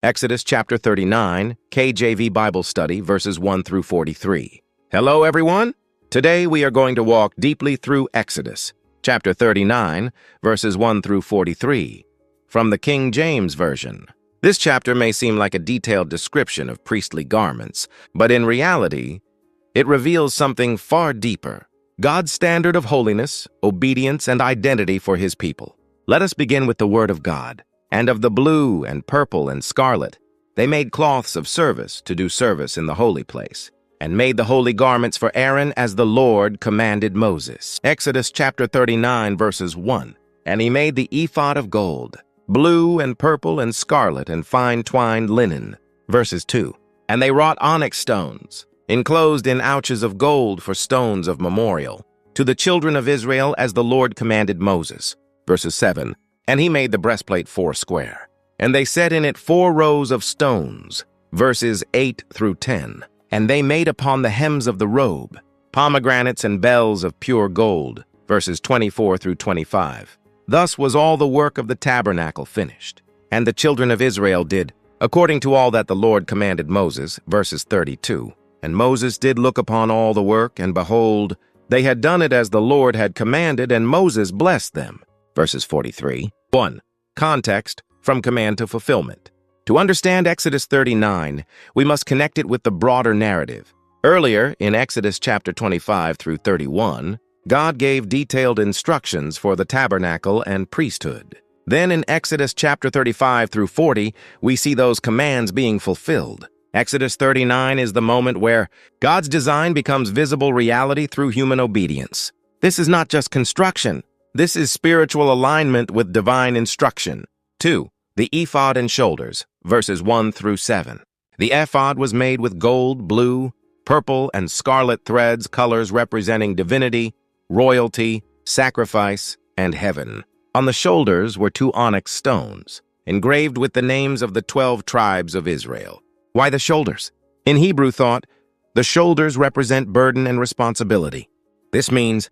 Exodus chapter 39, KJV Bible Study, verses 1 through 43. Hello, everyone. Today we are going to walk deeply through Exodus chapter 39, verses 1 through 43, from the King James Version. This chapter may seem like a detailed description of priestly garments, but in reality, it reveals something far deeper: God's standard of holiness, obedience, and identity for His people. Let us begin with the Word of God. And of the blue and purple and scarlet, they made cloths of service to do service in the holy place, and made the holy garments for Aaron as the Lord commanded Moses. Exodus chapter 39, verses 1. And he made the ephod of gold, blue and purple and scarlet and fine twined linen. Verses 2. And they wrought onyx stones, enclosed in ouches of gold for stones of memorial, to the children of Israel as the Lord commanded Moses. Verses 7. And he made the breastplate 4 square, and they set in it 4 rows of stones. Verses 8 through 10. And they made upon the hems of the robe pomegranates and bells of pure gold. Verses 24 through 25. Thus was all the work of the tabernacle finished. And the children of Israel did according to all that the Lord commanded Moses. Verses 32. And Moses did look upon all the work, and behold, they had done it as the Lord had commanded, and Moses blessed them. Verses 43. 1. Context, from command to fulfillment. To understand Exodus 39, we must connect it with the broader narrative. Earlier, in Exodus chapter 25 through 31, God gave detailed instructions for the tabernacle and priesthood. Then in Exodus chapter 35 through 40, we see those commands being fulfilled. Exodus 39 is the moment where God's design becomes visible reality through human obedience. This is not just construction. This is spiritual alignment with divine instruction. 2. The ephod and shoulders, verses 1 through 7. The ephod was made with gold, blue, purple, and scarlet threads, colors representing divinity, royalty, sacrifice, and heaven. On the shoulders were 2 onyx stones, engraved with the names of the 12 tribes of Israel. Why the shoulders? In Hebrew thought, the shoulders represent burden and responsibility. This means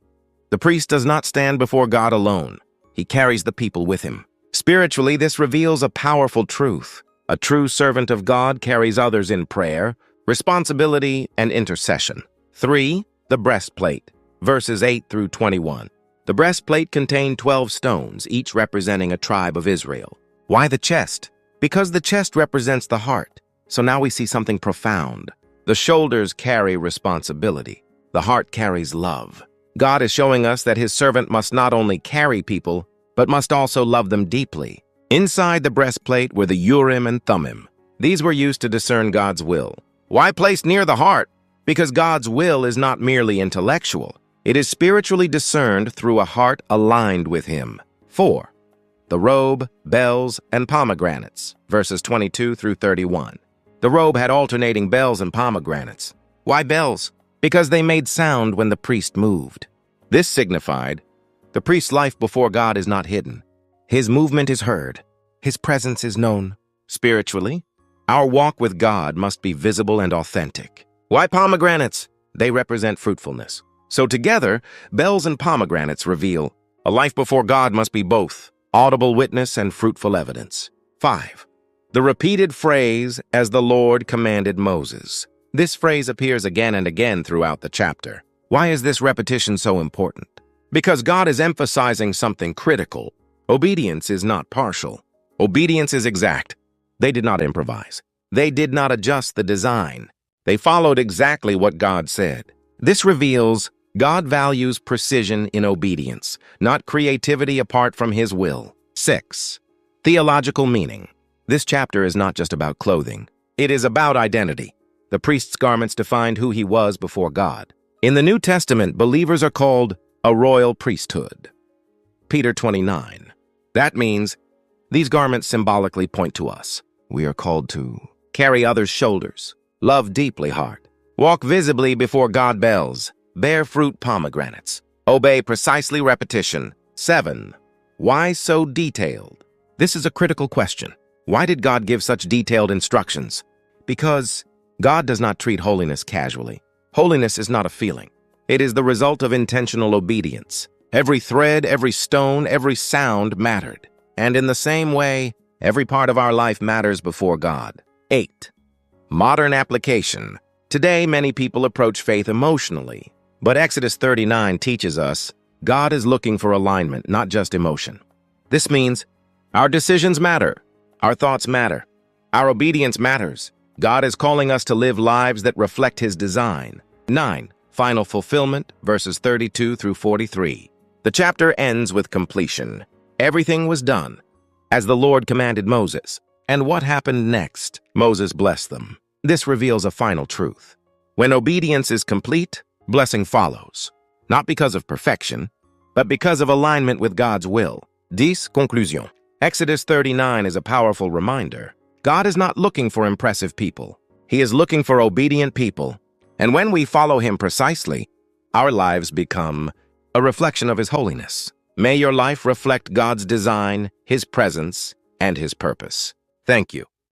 the priest does not stand before God alone. He carries the people with him. Spiritually, this reveals a powerful truth. A true servant of God carries others in prayer, responsibility, and intercession. 3. The breastplate, verses 8 through 21. The breastplate contained 12 stones, each representing a tribe of Israel. Why the chest? Because the chest represents the heart. So now we see something profound. The shoulders carry responsibility. The heart carries love. God is showing us that His servant must not only carry people, but must also love them deeply. Inside the breastplate were the Urim and Thummim. These were used to discern God's will. Why placed near the heart? Because God's will is not merely intellectual. It is spiritually discerned through a heart aligned with Him. 4. The robe, bells, and pomegranates, verses 22 through 31. The robe had alternating bells and pomegranates. Why bells? Because they made sound when the priest moved. This signified the priest's life before God is not hidden. His movement is heard. His presence is known. Spiritually, our walk with God must be visible and authentic. Why pomegranates? They represent fruitfulness. So together, bells and pomegranates reveal a life before God must be both audible witness and fruitful evidence. 5. The repeated phrase, as the Lord commanded Moses. This phrase appears again and again throughout the chapter. Why is this repetition so important? Because God is emphasizing something critical. Obedience is not partial. Obedience is exact. They did not improvise. They did not adjust the design. They followed exactly what God said. This reveals God values precision in obedience, not creativity apart from His will. 6. Theological meaning. This chapter is not just about clothing. It is about identity. The priest's garments defined who he was before God. In the New Testament, believers are called a royal priesthood. Peter 29. That means these garments symbolically point to us. We are called to carry others' shoulders, love deeply heart, walk visibly before God bells, bear fruit pomegranates, obey precisely repetition. 7. Why so detailed? This is a critical question. Why did God give such detailed instructions? Because God does not treat holiness casually. Holiness is not a feeling. It is the result of intentional obedience. Every thread, every stone, every sound mattered. And in the same way, Every part of our life matters before God. 8. Modern application. Today, many people approach faith emotionally, but Exodus 39 teaches us God is looking for alignment, not just emotion. This means our decisions matter, our thoughts matter, our obedience matters. God is calling us to live lives that reflect His design. 9. Final fulfillment, verses 32 through 43. The chapter ends with completion. Everything was done, as the Lord commanded Moses. And what happened next? Moses blessed them. This reveals a final truth. When obedience is complete, blessing follows. Not because of perfection, but because of alignment with God's will. 10. Conclusion. Exodus 39 is a powerful reminder. God is not looking for impressive people. He is looking for obedient people. And when we follow Him precisely, our lives become a reflection of His holiness. May your life reflect God's design, His presence, and His purpose. Thank you.